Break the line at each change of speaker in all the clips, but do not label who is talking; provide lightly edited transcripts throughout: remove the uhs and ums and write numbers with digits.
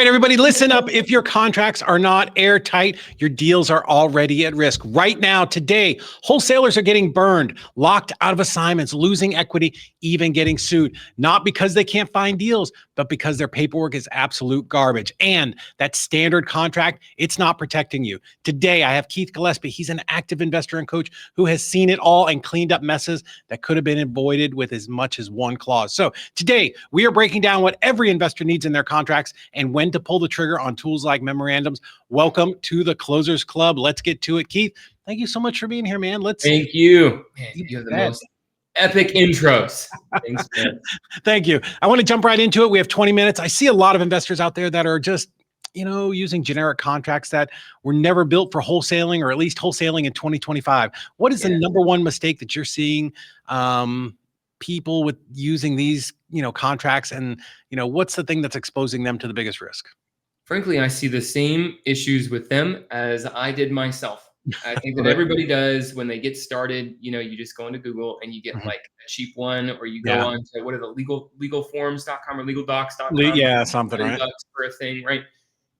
right, everybody, listen up. If your contracts are not airtight, your deals are already at risk. Right now, today, wholesalers are getting burned, locked out of assignments, losing equity, even getting sued. Not because they can't find deals, but because their paperwork is absolute garbage. And that standard contract, it's not protecting you. Today, I have Keith Gillespie. He's an active investor and coach who has seen it all and cleaned up messes that could have been avoided with as much as one clause. So today, we are breaking down what every investor needs in their contracts and when to pull the trigger on tools like memorandums. Welcome to the Closers Club. Let's get to it. Keith, thank you so much for being here, man.
Thank you. Man, you have the most epic intros. Thanks, man.
Thank you. I want to jump right into it. We have 20 minutes. I see a lot of investors out there that are just, using generic contracts that were never built for wholesaling, or at least wholesaling in 2025. What is the number one mistake that you're seeing people with using these, contracts, and, what's the thing that's exposing them to the biggest risk?
Frankly, I see the same issues with them as I did myself. I think that everybody does when they get started. You just go into Google and you get like a cheap one, or you go on to what are the legalforms.com or legaldocs.com.
Yeah, something, right?
$30 for a thing, right?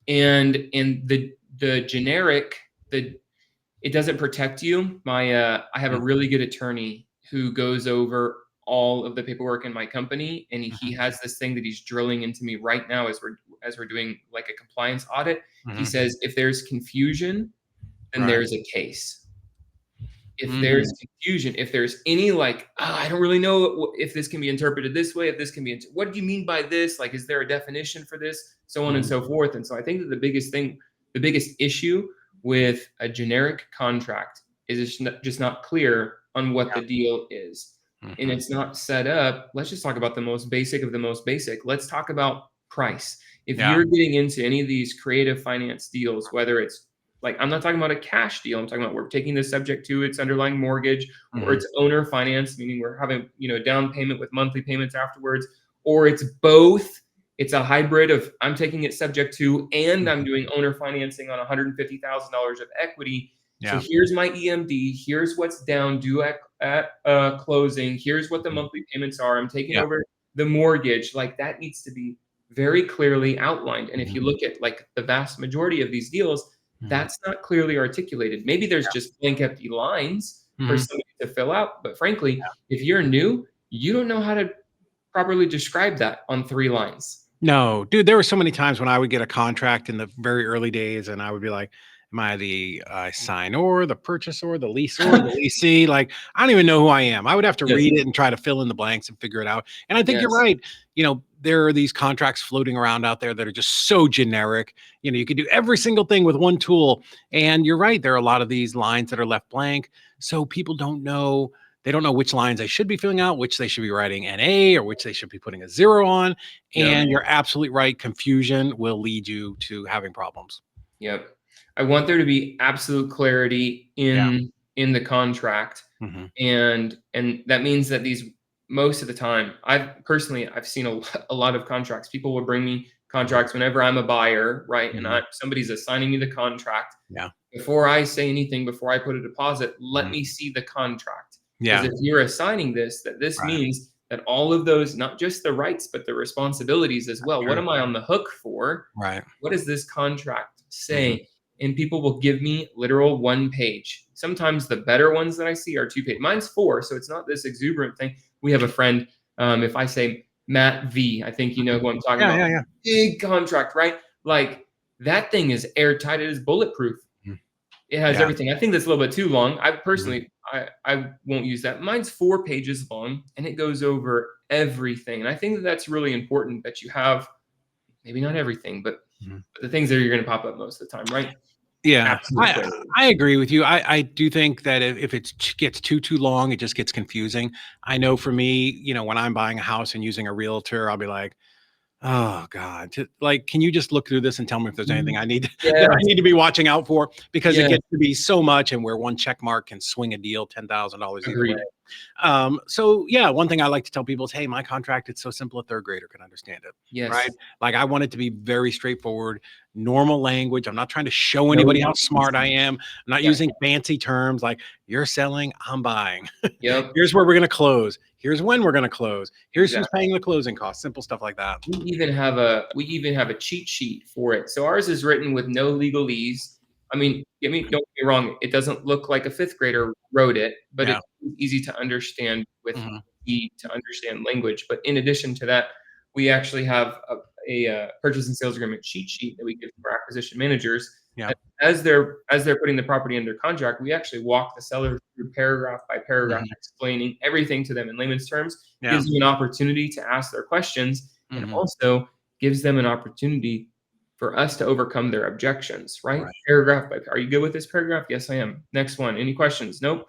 And the generic, it doesn't protect you. I have a really good attorney who goes over all of the paperwork in my company, and he has this thing that he's drilling into me right now as we're doing like a compliance audit. He says, if there's confusion, then there's a case. If there's confusion, if there's any I don't really know if this can be interpreted this way, if this can be, what do you mean by this? Like, is there a definition for this? So on and so forth. And so I think that the biggest issue with a generic contract is it's just not clear on what the deal is. And it's not set up. Let's just talk about the most basic of the most basic. Let's talk about price. If you're getting into any of these creative finance deals, whether it's I'm not talking about a cash deal. I'm talking about we're taking this subject to its underlying mortgage, or it's owner finance, meaning we're having, down payment with monthly payments afterwards, or it's both. It's a hybrid of I'm taking it subject to and I'm doing owner financing on $150,000 of equity. So here's my EMD. Here's what's down due at closing. Here's what the monthly payments are. I'm taking over the mortgage. That needs to be very clearly outlined. And if you look at the vast majority of these deals, that's not clearly articulated. Maybe there's just blank empty lines for somebody to fill out. But frankly, if you're new, you don't know how to properly describe that on 3 lines.
No, dude, there were so many times when I would get a contract in the very early days and I would be like, am I the signor, the purchaser, the leaser, the leasee? I don't even know who I am. I would have to read it and try to fill in the blanks and figure it out. And I think you're right. There are these contracts floating around out there that are just so generic. You can do every single thing with one tool. And you're right. There are a lot of these lines that are left blank. So people don't know. They don't know which lines they should be filling out, which they should be writing NA, or which they should be putting a 0 on. And you're absolutely right. Confusion will lead you to having problems.
Yep. I want there to be absolute clarity in the contract. And that means that most of the time, I've seen a lot of contracts. People will bring me contracts whenever I'm a buyer, right? And somebody's assigning me the contract. Before I say anything, before I put a deposit, let me see the contract. Because if you're assigning this means that all of those, not just the rights, but the responsibilities as well. What am I on the hook for?
Right.
What does this contract say? And people will give me literal 1 page. Sometimes the better ones that I see are 2 page. Mine's 4, so it's not this exuberant thing. We have a friend, if I say Matt V, I think you know who I'm talking about.
Yeah.
Big contract, right? That thing is airtight. It is bulletproof. It has everything. I think that's a little bit too long. I personally, I won't use that. Mine's 4 pages long, and it goes over everything. And I think that that's really important, that you have maybe not everything, but the things that are going to pop up most of the time, right?
Yeah, I agree with you. I do think that if it gets too long, it just gets confusing. I know for me, when I'm buying a house and using a realtor, I'll be like, oh God, can you just look through this and tell me if there's anything I need to be watching out for? Because it gets to be so much, and where one check mark can swing a deal $10,000 either way. So yeah, one thing I like to tell people is, hey, my contract, it's so simple a third grader can understand it.
Yes.
Right. Like I want it to be very straightforward, normal language. I'm not trying to show
No.
anybody how smart I am. I'm not
Yeah.
using fancy terms like you're selling, I'm buying.
Yep.
Here's where we're going to close. Here's when we're going to close. Here's who's
Exactly.
paying the closing costs. Simple stuff like that.
We even have a cheat sheet for it. So ours is written with no legalese. I mean, don't get me wrong, it doesn't look like a fifth grader wrote it, but
Yeah.
it's easy to understand with
Hmm.
to understand language. But in addition to that, we actually have a purchase and sales agreement cheat sheet that we give to our acquisition managers.
Yeah.
And as they're putting the property under contract, we actually walk the seller through paragraph by paragraph,
Hmm.
explaining everything to them in layman's terms.
Yeah.
Gives them an opportunity to ask their questions, and
Hmm.
also gives them an opportunity for us to overcome their objections, right?
Right.
Paragraph by, are you good with this paragraph? Yes, I am. Next one. Any questions? Nope.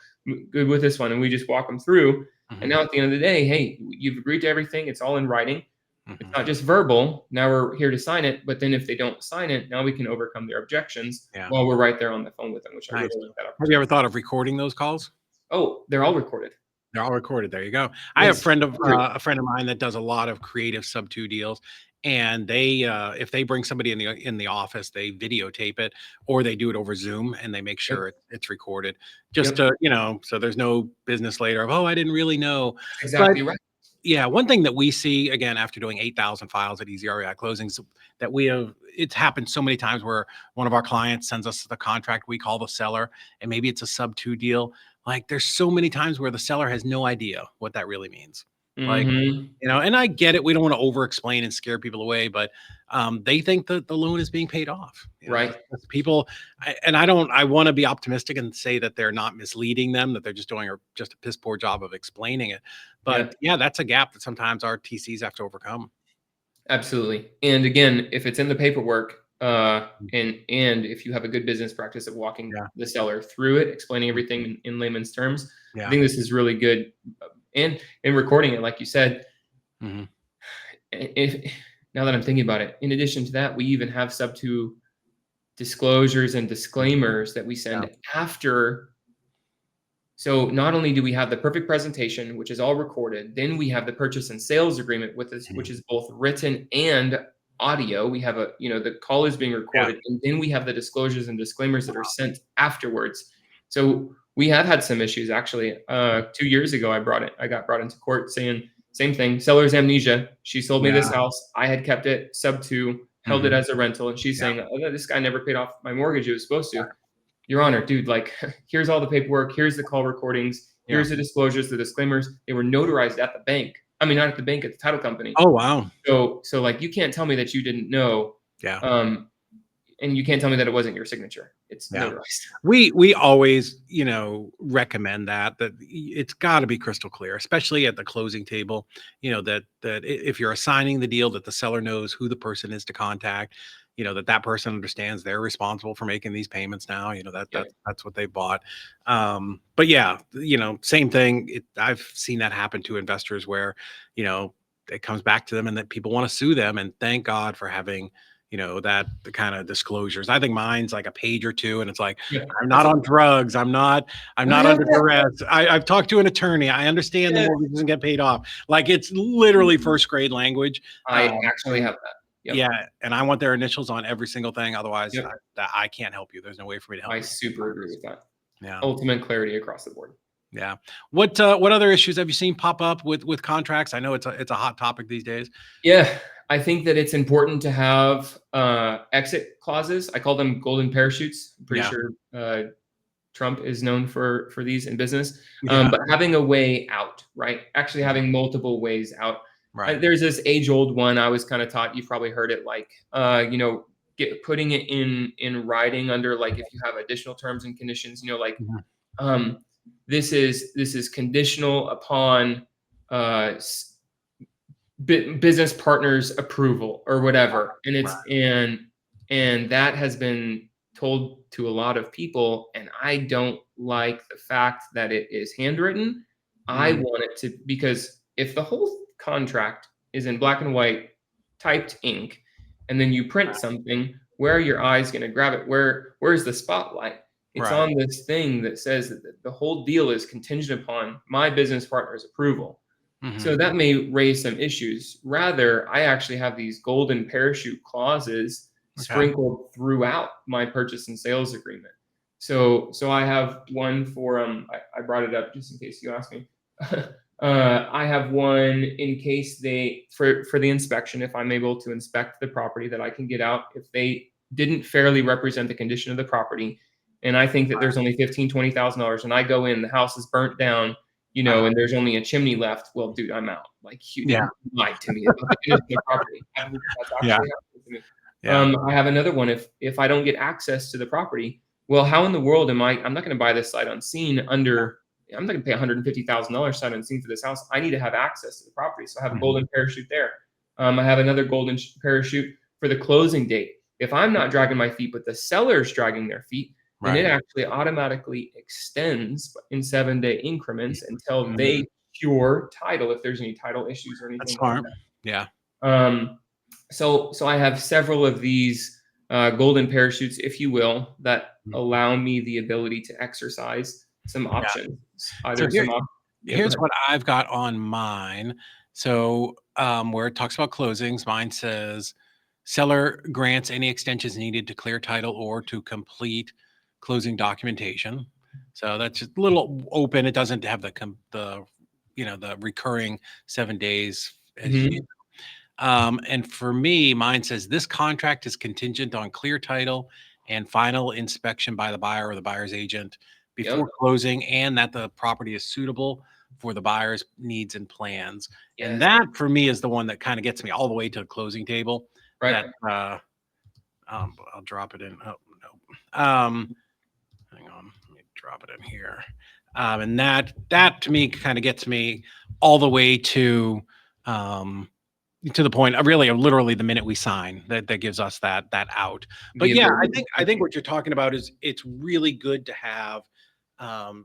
Good with this one. And we just walk them through. And now at the end of the day, hey, you've agreed to everything. It's all in writing. It's not just verbal. Now we're here to sign it. But then if they don't sign it, now we can overcome their objections
Yeah.
while we're right there on the phone with them, which I
Nice.
really like that
Have you
opportunity.
ever thought of recording those calls?
Oh, they're all recorded.
They're all recorded. There you go. I have
Yes.
a friend of mine that does a lot of creative sub two deals, and they if they bring somebody in the office, they videotape it or they do it over Zoom and they make
Yep.
sure it's recorded. Just
Yep.
to so there's no business later of, oh, I didn't really know.
That's exactly
But
right.
yeah, one thing that we see again after doing 8,000 files at ezREI Closings that we have, it's happened so many times where one of our clients sends us the contract, we call the seller, and maybe it's a sub two deal. Like there's so many times where the seller has no idea what that really means. Like,
Mm-hmm.
and I get it. We don't want to over explain and scare people away, but they think that the loan is being paid off.
Right.
That's people, I want to be optimistic and say that they're not misleading them, that they're just doing just a piss poor job of explaining it. But
Yep.
yeah, that's a gap that sometimes our TCs have to overcome.
Absolutely. And again, if it's in the paperwork, and if you have a good business practice of walking
Yeah.
the seller through it, explaining everything in layman's terms, I
Yeah.
think this is really good. And in recording it, like you said,
Mhm.
if now that I'm thinking about it, in addition to that, we even have sub two disclosures and disclaimers that we send after. So not only do we have the perfect presentation, which is all recorded, then we have the purchase and sales agreement with us, which is both written and audio. We have the call is being recorded, and then we have the disclosures and disclaimers that are sent afterwards. So we have had some issues actually. 2 years ago, I got brought into court saying same thing, seller's amnesia. She sold me this house. I had kept it sub two, held it as a rental, and she's saying, oh, this guy never paid off my mortgage. It was supposed to. Your Honor, dude, like, here's all the paperwork. Here's the call recordings. Here's the disclosures, the disclaimers. They were notarized at the bank. I mean, not at the bank, at the title company.
Oh, wow.
So like, you can't tell me that you didn't know.
Yeah.
And you can't tell me that it wasn't your signature. It's notarized.
We always, recommend that it's got to be crystal clear, especially at the closing table, that if you're assigning the deal, that the seller knows who the person is to contact, that person understands they're responsible for making these payments now, that's what they bought. But yeah, same thing. I've seen that happen to investors where, it comes back to them and that people want to sue them. And thank God for having, the kind of disclosures. I think mine's like a page or two, and it's like, I'm not on drugs. I'm not under duress. I've talked to an attorney. I understand the mortgage doesn't get paid off. Like it's literally first grade language.
I actually have that. Yep.
Yeah. And I want their initials on every single thing. Otherwise I can't help you. There's no way for me to help you.
I super agree with that.
Yeah.
Ultimate clarity across the board.
Yeah. What other issues have you seen pop up with contracts? I know it's a hot topic these days.
Yeah. I think that it's important to have exit clauses. I call them golden parachutes. I'm pretty sure Trump is known for these in business. But having a way out, right? Actually having multiple ways out.
Right.
There's this age-old one I was kind of taught. You've probably heard it, like putting it in writing under, like, if you have additional terms and conditions, this is conditional upon business partners approval or whatever. And it's and that has been told to a lot of people, and I don't like the fact that it is handwritten. I want it to, because if the whole contract is in black and white typed ink, and then you print something, where are your eyes going to grab it? Where's the spotlight? it's
Right.
on this thing that says that the whole deal is contingent upon my business partner's approval. So that may raise some issues. Rather, I actually have these golden parachute clauses
Okay.
sprinkled throughout my purchase and sales agreement. So I have one for I brought it up just in case you ask me. I have one in case for the inspection, if I'm able to inspect the property, that I can get out if they didn't fairly represent the condition of the property, and I think that there's only $15,000-$20,000, and I go in, the house is burnt down, and there's only a chimney left. Well, dude, I'm out. Like, you
Yeah.
lied to me about the condition of the property. That's
Yeah.
actually happened to me.
Yeah.
I have another one. If I don't get access to the property, well, how in the world I'm not going to buy this sight unseen under. I'm not going to pay $150,000 sight unseen for this house. I need to have access to the property, so I have a golden parachute there. I have another golden parachute for the closing date. If I'm not dragging my feet, but the seller's dragging their feet, then it actually automatically extends in 7-day increments until they cure title, if there's any title issues or anything.
That's
like
smart.
that.
Yeah.
So I have several of these golden parachutes, if you will, that allow me the ability to exercise some options.
Here's what I've got on mine. So where it talks about closings, mine says seller grants any extensions needed to clear title or to complete closing documentation. So that's just a little open. It doesn't have the recurring 7 days. And for me, mine says this contract is contingent on clear title and final inspection by the buyer or the buyer's agent before closing, and that the property is suitable for the buyer's needs and plans.
Yes.
And that for me is the one that kind of gets me all the way to the closing table.
Right.
That I'll drop it in. Oh no. Hang on. Let me drop it in here. And that to me kind of gets me all the way to the point of really literally the minute we sign, that gives us that out. But yeah, I think what you're talking about is it's really good to have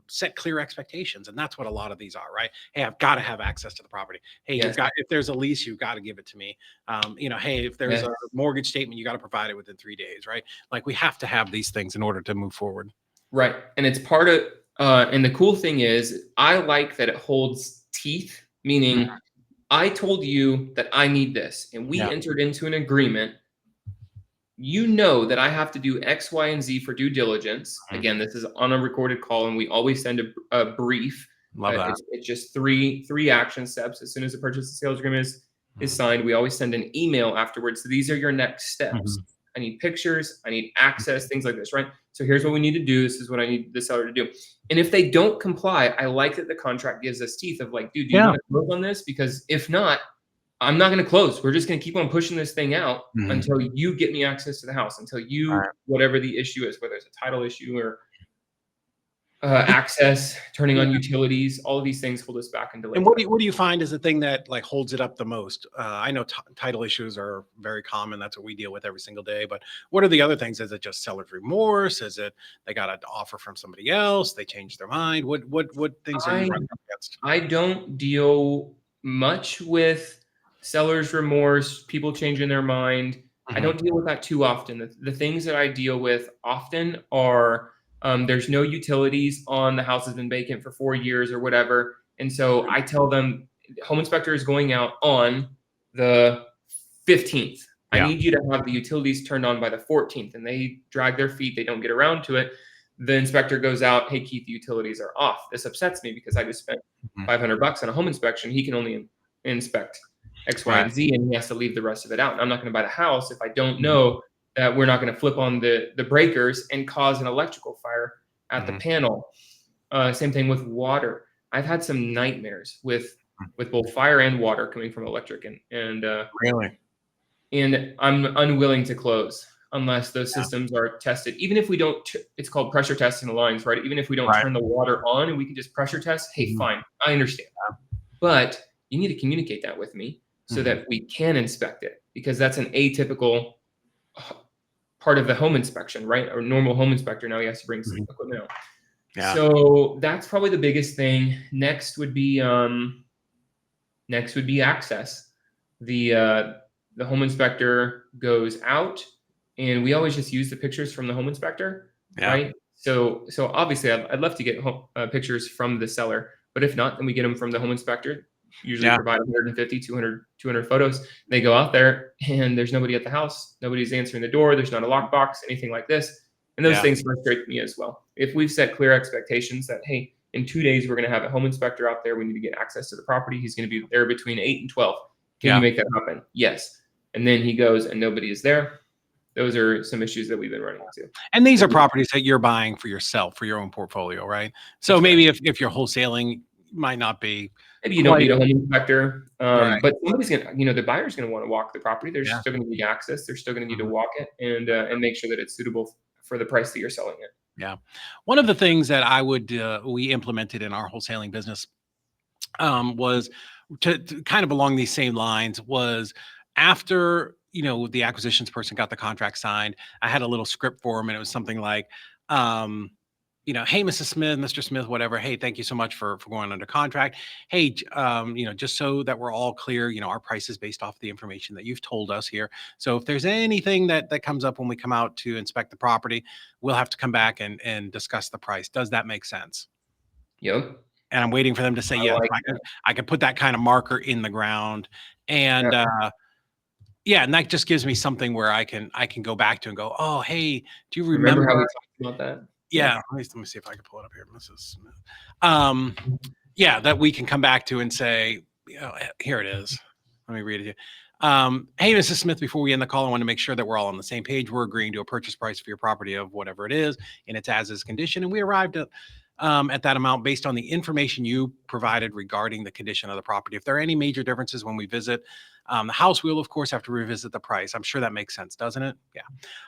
set clear expectations, and that's what a lot of these are, right? Hey, I've got to have access to the property. Hey, if there's a lease, you've got to give it to me. Hey, if there's a mortgage statement, you got to provide it within 3 days, right? Like, we have to have these things in order to move forward.
Right, and it's part of. And the cool thing is, I like that it holds teeth, meaning I told you that I need this, and we entered into an agreement. You know that I have to do X, Y, and Z for due diligence. Again, this is on a recorded call, and we always send a brief.
Love that.
It's just three action steps. As soon as the purchase and sales agreement is signed, we always send an email afterwards. So these are your next steps. I need pictures. I need access, things like this, right? So here's what we need to do. This is what I need the seller to do. And if they don't comply, I like that the contract gives us teeth of like, dude, do you want to close on this? Because if not, I'm not going to close. We're just going to keep on pushing this thing out until you get me access to the house, until you, whatever the issue is, whether it's a title issue or access, turning on utilities, all of these things hold us back and delay.
And what do you find is the thing that like holds it up the most? I know title issues are very common. That's what we deal with every single day. But what are the other things? Is it just seller's remorse? Is it they got an offer from somebody else? They changed their mind? What things are you running up against?
I don't deal much with seller's remorse, people changing their mind. I don't deal with that too often. The things that I deal with often are there's no utilities on, the house has been vacant for 4 years or whatever. And so I tell them, home inspector is going out on the 15th. I need you to have the utilities turned on by the 14th. And they drag their feet. They don't get around to it. The inspector goes out, hey, Keith, the utilities are off. This upsets me because I just spent $500 on a home inspection. He can only inspect X, Y, and Z, and he has to leave the rest of it out. And I'm not going to buy the house if I don't know that we're not going to flip on the breakers and cause an electrical fire at the panel. Same thing with water. I've had some nightmares with both fire and water coming from electric, and
Really?
And I'm unwilling to close unless those systems are tested. Even if we don't, it's called pressure testing the lines, right? Even if we don't turn the water on and we can just pressure test, hey, fine, I understand. But you need to communicate that with me so that we can inspect it, because that's an atypical part of the home inspection, right? Or normal home inspector, now he has to bring some equipment out. Yeah. So that's probably the biggest thing. Next would be access. The home inspector goes out, and we always just use the pictures from the home inspector.
Yeah.
right? So obviously I'd love to get pictures from the seller, but if not, then we get them from the home inspector. Usually
Yeah.
provide 150, 200 photos. They go out there and there's nobody at the house. Nobody's answering the door. There's not a lockbox, anything like this. And those
Yeah.
things frustrate me as well. If we've set clear expectations that, hey, in 2 days, we're going to have a home inspector out there. We need to get access to the property. He's going to be there between 8 and 12. Can you
Yeah.
make that happen? Yes. And then he goes and nobody is there. Those are some issues that we've been running into.
And these are properties that you're buying for yourself, for your own portfolio, right? So
That's
maybe
correct.
if you're wholesaling, might not be
Maybe you don't
quite
need a home inspector,
right.
but somebody's gonna, the buyer's gonna want to walk the property. There's
Yeah.
still gonna need access. They're still gonna need to
Mhm.
walk it and make sure that it's suitable for the price that you're selling it.
Yeah. One of the things that we implemented in our wholesaling business was to kind of along these same lines was after, the acquisitions person got the contract signed, I had a little script for him and it was something like, um, hey, Mrs. Smith, Mr. Smith, whatever. Hey, thank you so much for going under contract. Hey, just so that we're all clear, our price is based off the information that you've told us here. So if there's anything that comes up when we come out to inspect the property, we'll have to come back and discuss the price. Does that make sense?
Yep,
And I'm waiting for them to say
I
yes.
like
I can put that kind of marker in the ground, and
that.
yeah, and that just gives me something where I can go back to and go, oh, hey, do you
Remember how we
remember?
talked about that?
Yeah, let me see if I can pull it up here, Mrs. Smith. Um, yeah, that we can come back to and say, here it is. Let me read it to you. Hey, Mrs. Smith, before we end the call, I want to make sure that we're all on the same page. We're agreeing to a purchase price for your property of whatever it is in its as-is condition, and we arrived at that amount based on the information you provided regarding the condition of the property. If there are any major differences when we visit the house, we'll of course have to revisit the price. I'm sure that makes sense, doesn't it? Yeah.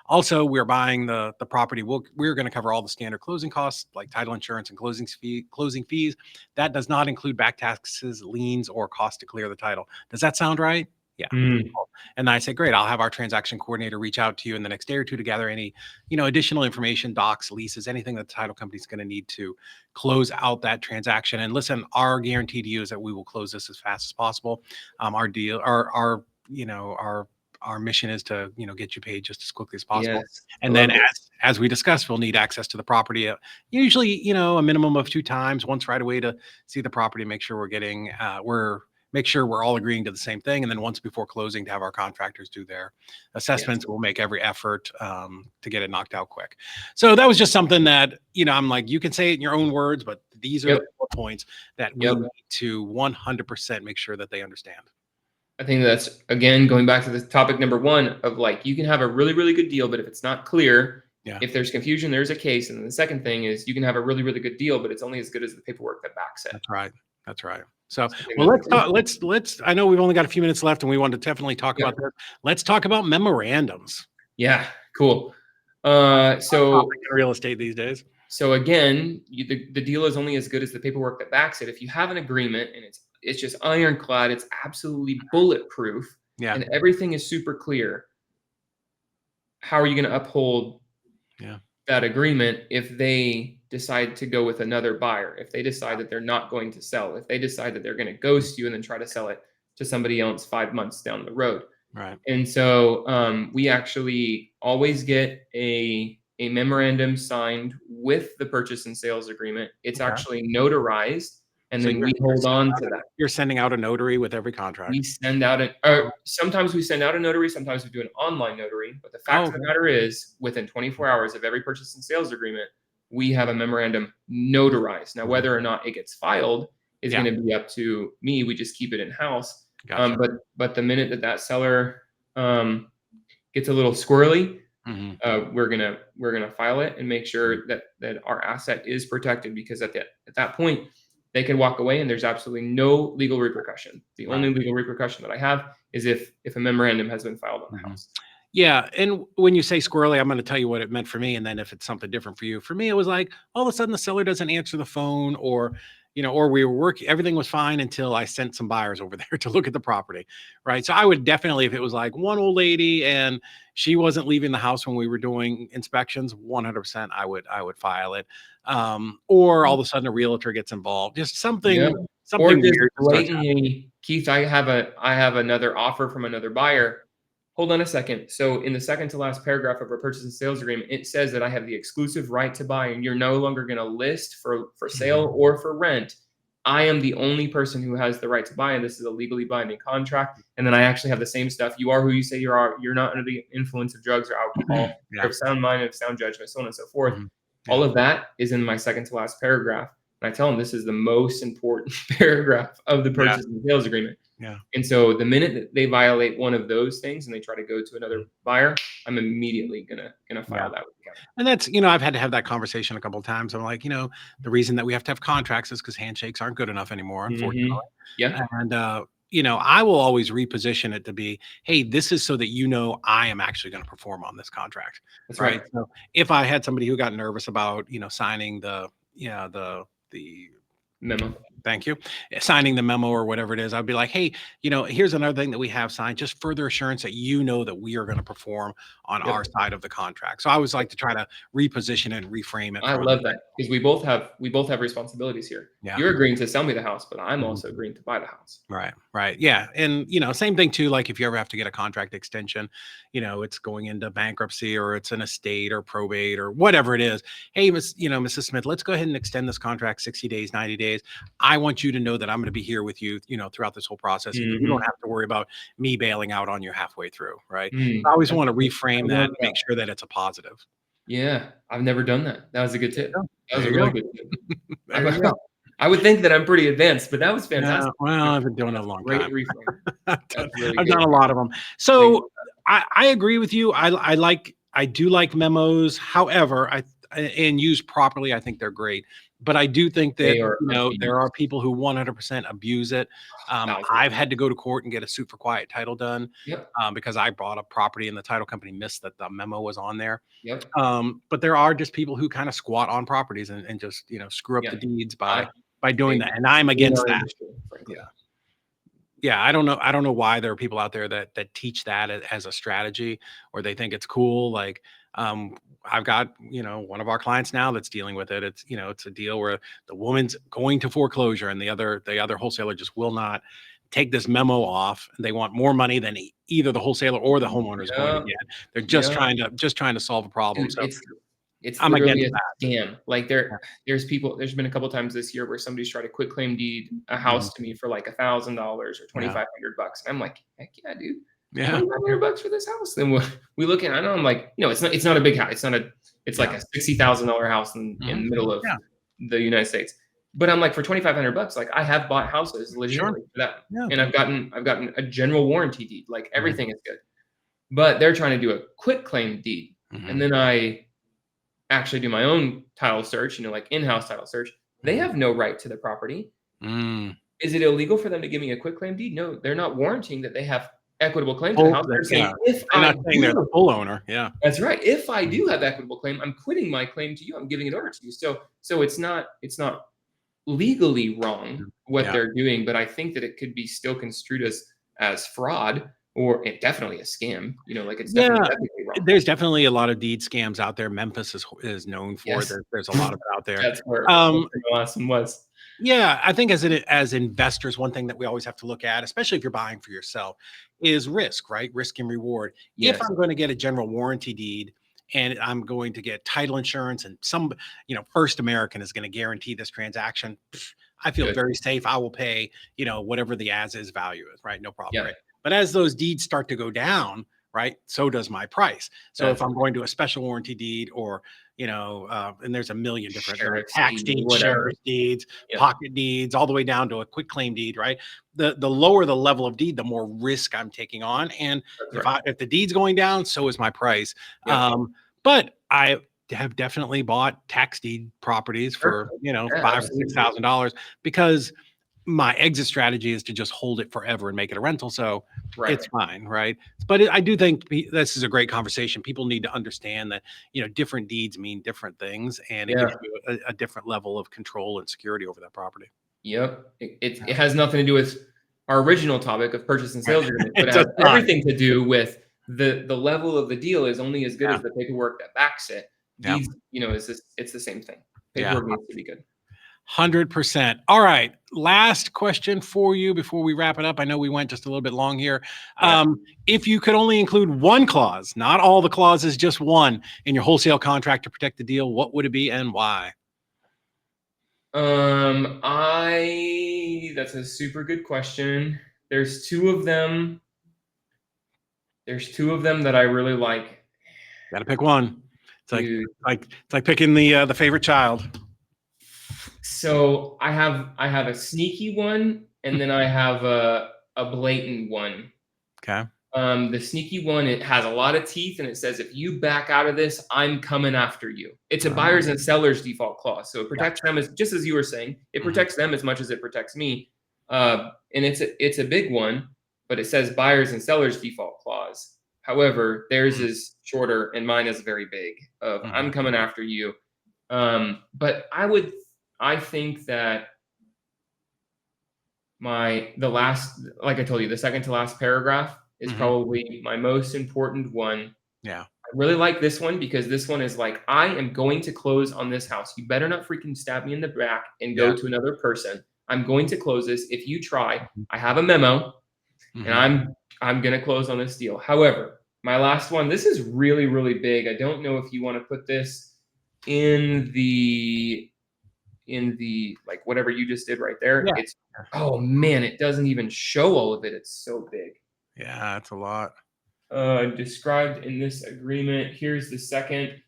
Also, we're buying the property. We're going to cover all the standard closing costs like title insurance and closing fees. That does not include back taxes, liens, or cost to clear the title. Does that sound right? Yeah.
Mm,
And I say, great, I'll have our transaction coordinator reach out to you in the next day or two to gather any, additional information, docs, leases, anything that the title company is going to need to close out that transaction. And listen, our guarantee to you is that we will close this as fast as possible. Our deal, our mission is to, get you paid just as quickly as possible.
yes, I
And then
love this.
as we discussed, we'll need access to the property, usually, a minimum of 2 times, once right away to see the property, make sure make sure we're all agreeing to the same thing. And then once before closing to have our contractors do their
Yes,
assessments. We'll make every effort to get it knocked out quick. So that was just something that, I'm like, you can say it in your own words, but these are
yep,
the points that we
yep.
need to 100% make sure that they understand.
I think that's again going back to the topic number one of like you can have a really, really good deal, but if it's not clear,
Yeah,
if there's confusion, there's a case. And then the second thing is you can have a really, really good deal, but it's only as good as the paperwork that backs it.
that's right. That's right. So,
So I think
well,
that's
let's, I know we've only got a few minutes left and we want to definitely talk
yeah.
about this. Let's talk about memorandums.
Yeah, cool.
Hot
So
topic in real estate these days.
so again, the deal is only as good as the paperwork that backs it. If you have an agreement and it's just ironclad, it's absolutely bulletproof,
Yeah.
and everything is super clear, how are you going to uphold
Yeah.
that agreement if they decide to go with another buyer, if they decide that they're not going to sell, if they decide that they're going to ghost you and then try to sell it to somebody else 5 months down the road?
Right.
And so we actually always get a memorandum signed with the purchase and sales agreement. It's
Okay.
actually notarized, and
So
then we hold on to that.
you're sending out a notary with every contract.
We send out or sometimes we send out a notary, sometimes we do an online notary. But the fact of the matter is, within 24 hours of every purchase and sales agreement, we have a memorandum notarized. Now, whether or not it gets filed is
Yeah.
going to be up to me. We just keep it in house.
Gotcha.
But the minute that seller gets a little squirrely,
Mhm.
we're gonna file it and make sure that our asset is protected, because at that point they can walk away and there's absolutely no legal repercussion. The
Right.
only legal repercussion that I have is if a memorandum has been filed on the
Mhm.
house.
Yeah, and when you say squirrely, I'm going to tell you what it meant for me, and then if it's something different for you. For me, it was like all of a sudden the seller doesn't answer the phone, or or we were working, everything was fine until I sent some buyers over there to look at the property, right? So I would definitely, if it was like one old lady and she wasn't leaving the house when we were doing inspections, 100%, I would file it. Or all of a sudden a realtor gets involved, just
Yeah.
something
Or
something
just
weird starts happening.
blatantly, Keith, I have another offer from another buyer. hold on a second. So in the second to last paragraph of our purchase and sales agreement, it says that I have the exclusive right to buy, and you're no longer going to list for sale or for rent. I am the only person who has the right to buy, and this is a legally binding contract. And then I actually have the same stuff. You are who you say you are. You're not under the influence of drugs or alcohol.
Yeah.
You have sound mind and sound judgment, so on and so forth.
Yeah.
All of that is in my second to last paragraph. And I tell them this is the most important paragraph of the purchase and sales agreement.
Yeah.
And so the minute that they violate one of those things and they try to go to another buyer, I'm immediately gonna file that with the county.
And that's, I've had to have that conversation a couple of times. I'm like, the reason that we have to have contracts is because handshakes aren't good enough anymore, unfortunately.
Yeah.
And, I will always reposition it to be, hey, this is so that I am actually going to perform on this contract.
That's right.
So if I had somebody who got nervous about, signing the
memo.
Thank you. Signing the memo or whatever it is, I'd be like, hey, here's another thing that we have signed, just further assurance that that we are going to perform on our side of the contract. So I always like to try to reposition and reframe it.
I love that because we both have responsibilities here.
Yeah.
You're agreeing to sell me the house, but I'm also agreeing to buy the house.
Right. Yeah. And, same thing too, like if you ever have to get a contract extension, it's going into bankruptcy or it's an estate or probate or whatever it is. Hey, Mrs. Smith, let's go ahead and extend this contract 60 days, 90 days. I want you to know that I'm going to be here with you, throughout this whole process. You don't have to worry about me bailing out on you halfway through. Right. I always want to reframe that and make sure that it's a positive.
Yeah. I've never done that. That was a good tip. That was a
really
good tip. I would think that I'm pretty advanced, but that was fantastic.
Yeah, well, I've been doing it a long time.
Great reframe.
I've done a lot of them. So I agree with you. I do like memos. However, and used properly, I think they're great. But I do think that there are people who 100% abuse it. I've had to go to court and get a suit for quiet title done because I bought a property and the title company missed that the memo was on there. But there are just people who kind of squat on properties and just screw up the deeds by doing that, and I'm against that. Yeah, I don't know why there are people out there that teach that as a strategy, or they think it's cool. Like, I've got, one of our clients now that's dealing with it. It's, it's a deal where the woman's going to foreclosure and the other wholesaler just will not take this memo off. And they want more money than either the wholesaler or the homeowner is going to get. They're just trying to solve a problem.
Dude,
so
it's
I'm
literally
against
a scam. Like there's been a couple times this year where somebody's tried to quit claim deed a house to me for like $1,000 or $2,500. And I'm like, heck yeah, dude.
Yeah.
$2,500 for this house. Then we look at it, and I'm like, it's not a big house. It's like a $60,000 house in the middle of the United States. But I'm like, for $2,500, like I have bought houses legitimately for that. And I've gotten a general warranty deed. Like everything is good. But they're trying to do a quit claim deed. And then I actually do my own title search, like in-house title search. They have no right to the property. Is it illegal for them to give me a quit claim deed? No, they're not warranting that they have equitable claim to the house. They're saying
they're the full owner. Yeah,
that's right. If I do have equitable claim, I'm quitting my claim to you. I'm giving it over to you. So it's not legally wrong what they're doing, but I think that it could be still construed as fraud, or definitely a scam. Like it's definitely wrong.
There's definitely a lot of deed scams out there. Memphis is known for. There's a lot of it out there.
That's where the last one was.
Yeah, I think as investors, one thing that we always have to look at, especially if you're buying for yourself, is risk, right? Risk and reward.
Yes.
If I'm going to get a general warranty deed and I'm going to get title insurance and First American is going to guarantee this transaction, I feel very safe. I will pay, whatever the as-is value is, right? No problem, right? But as those deeds start to go down, right, so does my price. So if I'm going to a special warranty deed or, and there's a million different tax deeds, sheriff's deeds, pocket deeds, all the way down to a quick claim deed, right? The lower the level of deed, the more risk I'm taking on. And if the deed's going down, so is my price. But I have definitely bought tax deed properties for, $5,000 or $6,000 because my exit strategy is to just hold it forever and make it a rental. So it's fine. Right. But I do think this is a great conversation. People need to understand that, different deeds mean different things, and it gives you a different level of control and security over that property.
Yep. It has nothing to do with our original topic of purchase and sales agreement, but it has everything to do with the level of the deal is only as good as the paperwork that backs it. Deeds, it's the same thing. Paperwork needs to be good.
100%. All right. Last question for you before we wrap it up. I know we went just a little bit long here.
Yeah.
If you could only include one clause, not all the clauses, just one in your wholesale contract to protect the deal, what would it be and why?
That's a super good question. There's two of them. There's two of them that I really like.
Got to pick one. It's
Dude.
like picking the favorite child.
So I have a sneaky one, and then I have a blatant one.
Okay.
The sneaky one, it has a lot of teeth, and it says, if you back out of this, I'm coming after you. It's a buyers and sellers default clause. So it protects them, as just as you were saying, it protects them as much as it protects me. And it's a big one, but it says buyers and sellers default clause. However, theirs is shorter and mine is very big of I'm coming after you. But I think that like I told you, the second to last paragraph is probably my most important one.
Yeah.
I really like this one because this one is like, I am going to close on this house. You better not freaking stab me in the back and go to another person. I'm going to close this. If you try, I have a memo and I'm going to close on this deal. However, my last one, this is really, really big. I don't know if you want to put this in the like whatever you just did right there. Yeah. It's, oh man, it doesn't even show all of it. It's so big.
Yeah, that's a lot.
Described in this agreement. Here's the second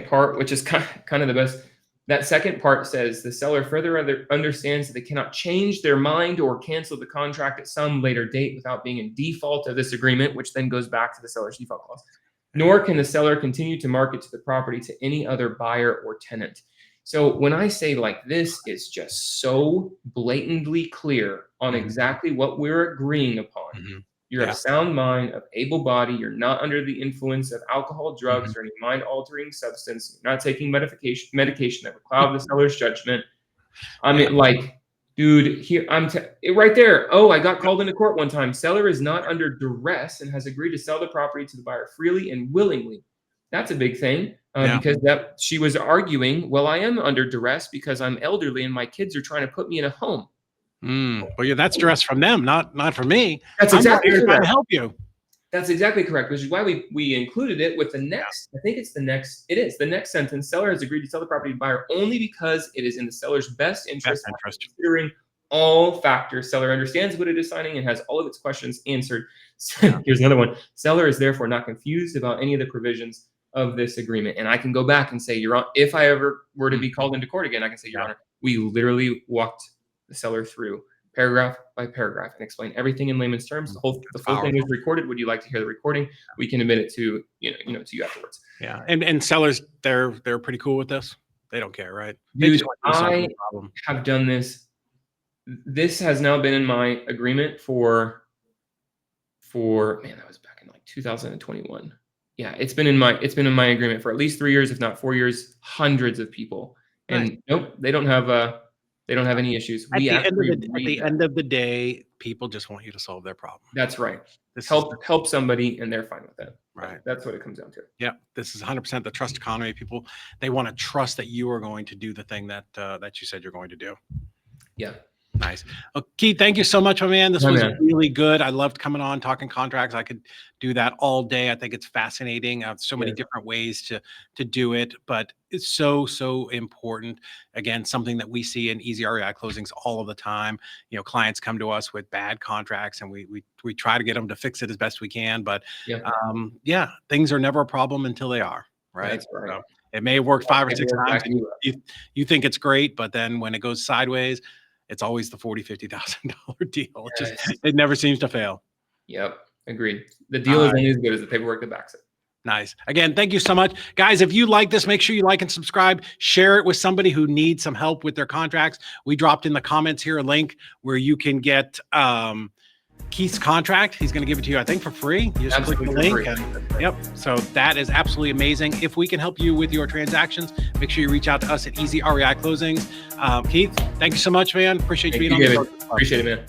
part, which is kind of the best. That second part says the seller further understands that they cannot change their mind or cancel the contract at some later date without being in default of this agreement, which then goes back to the seller's default clause. Nor can the seller continue to market to the property to any other buyer or tenant. So when I say like this is just so blatantly clear on exactly what we're agreeing upon. You're of sound mind, of able body. You're not under the influence of alcohol, drugs, or any mind-altering substance. You're not taking medication that would cloud the seller's judgment. I mean, like, dude, here right there. Oh, I got called into court one time. Seller is not under duress and has agreed to sell the property to the buyer freely and willingly. That's a big thing because she was arguing, well, I am under duress because I'm elderly and my kids are trying to put me in a home.
Well, yeah, that's duress from them, not from me.
That's exactly correct.
Trying to help you.
That's exactly correct, which is why we included it with the next. I think it's the next. It is the next sentence. Seller has agreed to sell the property to buyer only because it is in the seller's best interest. Considering all factors. Seller understands what it is signing and has all of its questions answered. Here's another one. Seller is therefore not confused about any of the provisions of this agreement. And I can go back and say, Your Honor, if I ever were to be called into court again, I can say, Your Honor, we literally walked the seller through paragraph by paragraph and explain everything in layman's terms. The full thing was recorded. Would you like to hear the recording? We can admit it to to you afterwards.
Yeah, and sellers, they're pretty cool with this. They don't care, right?
Dude, I have done this. This has now been in my agreement for man, that was back in like 2021. Yeah, it's been in my agreement for at least 3 years, if not 4 years. Hundreds of people, and nope, they don't have any issues.
At the end of the day, people just want you to solve their problem.
That's right. Help somebody, and they're fine with that.
Right.
That's what it comes down to.
Yeah, this is 100% the trust economy. People, they want to trust that you are going to do the thing that you said you're going to do.
Yeah.
Nice. Well, Keith, thank you so much, my man. This was really good. I loved coming on, talking contracts. I could do that all day. I think it's fascinating. So many different ways to do it, but it's so important. Again, something that we see in ezREI closings all of the time. Clients come to us with bad contracts, and we try to get them to fix it as best we can. But things are never a problem until they are. Right. That's right. So it may have worked 5 or 6 times, and you think it's great, but then when it goes sideways, it's always the $40,000-$50,000 deal. It never seems to fail.
Yep. Agreed. The deal is only as good as the paperwork that backs it.
Nice. Again, thank you so much. Guys, if you like this, make sure you like and subscribe. Share it with somebody who needs some help with their contracts. We dropped in the comments here a link where you can get Keith's contract. He's going to give it to you, I think, for free. You just click the link. Yep. So that is absolutely amazing. If we can help you with your transactions, make sure you reach out to us at ezREI Closings. Keith, thank you so much, man. Appreciate you being on the show.
Appreciate it, man.